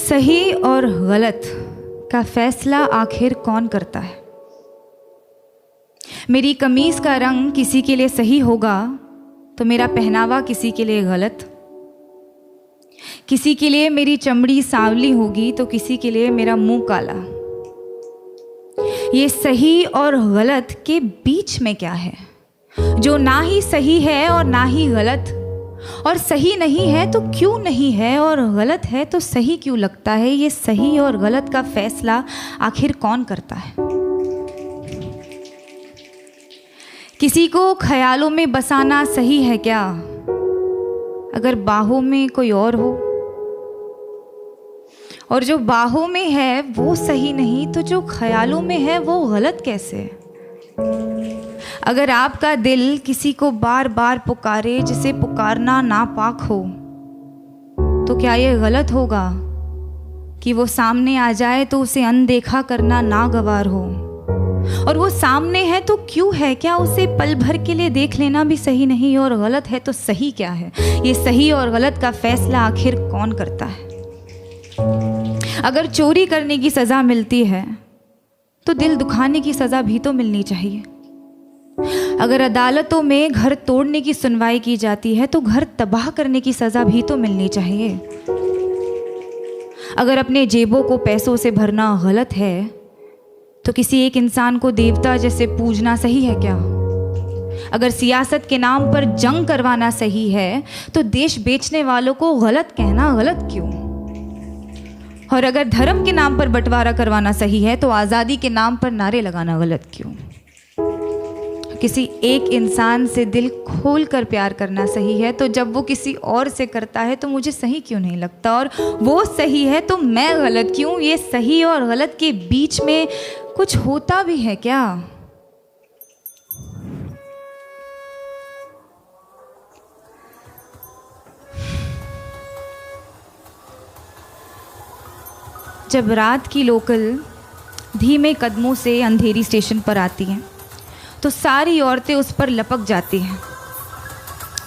सही और गलत का फैसला आखिर कौन करता है? मेरी कमीज का रंग किसी के लिए सही होगा तो मेरा पहनावा किसी के लिए गलत। किसी के लिए मेरी चमड़ी सांवली होगी तो किसी के लिए मेरा मुंह काला। ये सही और गलत के बीच में क्या है, जो ना ही सही है और ना ही गलत, और सही नहीं है तो क्यों नहीं है, और गलत है तो सही क्यों लगता है? ये सही और गलत का फैसला आखिर कौन करता है? किसी को ख्यालों में बसाना सही है क्या, अगर बाहों में कोई और हो? और जो बाहों में है वो सही नहीं तो जो ख्यालों में है वो गलत कैसे? अगर आपका दिल किसी को बार बार पुकारे जिसे पुकारना नापाक हो, तो क्या ये गलत होगा कि वो सामने आ जाए तो उसे अनदेखा करना नागवार हो? और वो सामने है तो क्यों है? क्या उसे पल भर के लिए देख लेना भी सही नहीं? और गलत है तो सही क्या है? ये सही और गलत का फैसला आखिर कौन करता है? अगर चोरी करने की सज़ा मिलती है तो दिल दुखाने की सज़ा भी तो मिलनी चाहिए। अगर अदालतों में घर तोड़ने की सुनवाई की जाती है तो घर तबाह करने की सज़ा भी तो मिलनी चाहिए। अगर अपने जेबों को पैसों से भरना गलत है तो किसी एक इंसान को देवता जैसे पूजना सही है क्या? अगर सियासत के नाम पर जंग करवाना सही है तो देश बेचने वालों को गलत कहना गलत क्यों? और अगर धर्म के नाम पर बंटवारा करवाना सही है तो आज़ादी के नाम पर नारे लगाना गलत क्यों? किसी एक इंसान से दिल खोल कर प्यार करना सही है तो जब वो किसी और से करता है तो मुझे सही क्यों नहीं लगता? और वो सही है तो मैं गलत क्यों? ये सही और गलत के बीच में कुछ होता भी है क्या? जब रात की लोकल धीमे कदमों से अंधेरी स्टेशन पर आती हैं तो सारी औरतें उस पर लपक जाती हैं।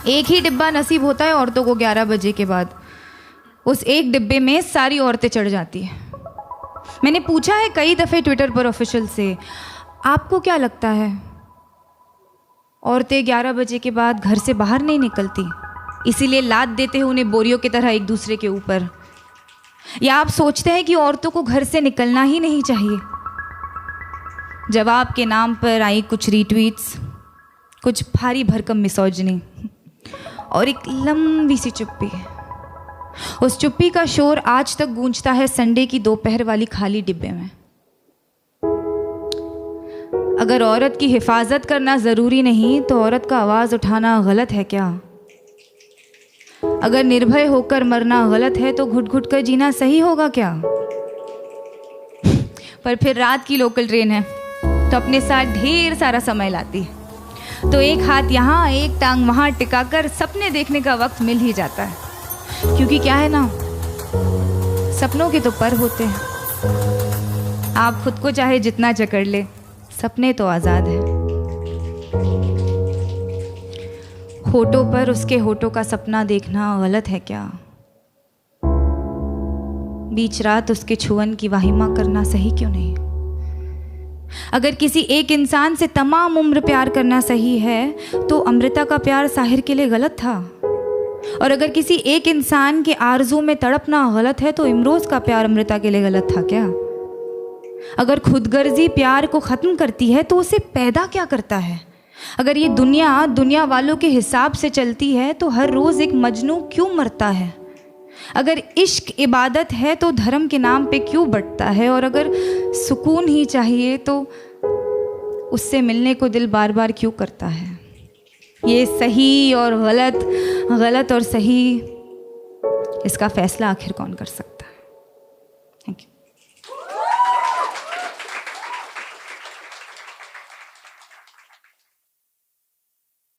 एक ही डिब्बा नसीब होता है औरतों को 11 बजे के बाद। उस एक डिब्बे में सारी औरतें चढ़ जाती हैं। मैंने पूछा है कई दफ़े ट्विटर पर ऑफिशियल से, आपको क्या लगता है औरतें 11 बजे के बाद घर से बाहर नहीं निकलती, इसीलिए लाद देते हैं उन्हें बोरियों की तरह एक दूसरे के ऊपर? या आप सोचते हैं कि औरतों को घर से निकलना ही नहीं चाहिए? जवाब के नाम पर आई कुछ रीट्वीट्स, कुछ भारी भरकम मिसोजिनी और एक लंबी सी चुप्पी। उस चुप्पी का शोर आज तक गूंजता है संडे की दोपहर वाली खाली डिब्बे में। अगर औरत की हिफाजत करना ज़रूरी नहीं तो औरत का आवाज़ उठाना गलत है क्या? अगर निर्भय होकर मरना गलत है तो घुट घुट कर जीना सही होगा क्या? पर फिर रात की लोकल ट्रेन है तो अपने साथ ढेर सारा समय लाती है, तो एक हाथ यहाँ एक टांग वहाँ टिकाकर सपने देखने का वक्त मिल ही जाता है। क्योंकि क्या है ना, सपनों के तो पर होते हैं। आप खुद को चाहे जितना जकड़ ले, सपने तो आज़ाद हैं। होठों पर उसके होठों का सपना देखना गलत है क्या? बीच रात उसके छुअन की वाहिमा करना सही क्यों नहीं? अगर किसी एक इंसान से तमाम उम्र प्यार करना सही है तो अमृता का प्यार साहिर के लिए गलत था। और अगर किसी एक इंसान के आरज़ू में तड़पना गलत है तो इमरोज़ का प्यार अमृता के लिए गलत था क्या? अगर खुदगर्जी प्यार को ख़त्म करती है तो उसे पैदा क्या करता है? अगर ये दुनिया वालों के हिसाब से चलती है तो हर रोज़ एक मजनू क्यों मरता है? अगर इश्क इबादत है तो धर्म के नाम पे क्यों बंटता है? और अगर सुकून ही चाहिए तो उससे मिलने को दिल बार बार क्यों करता है? ये सही और गलत, गलत और सही, इसका फैसला आखिर कौन कर सकता है?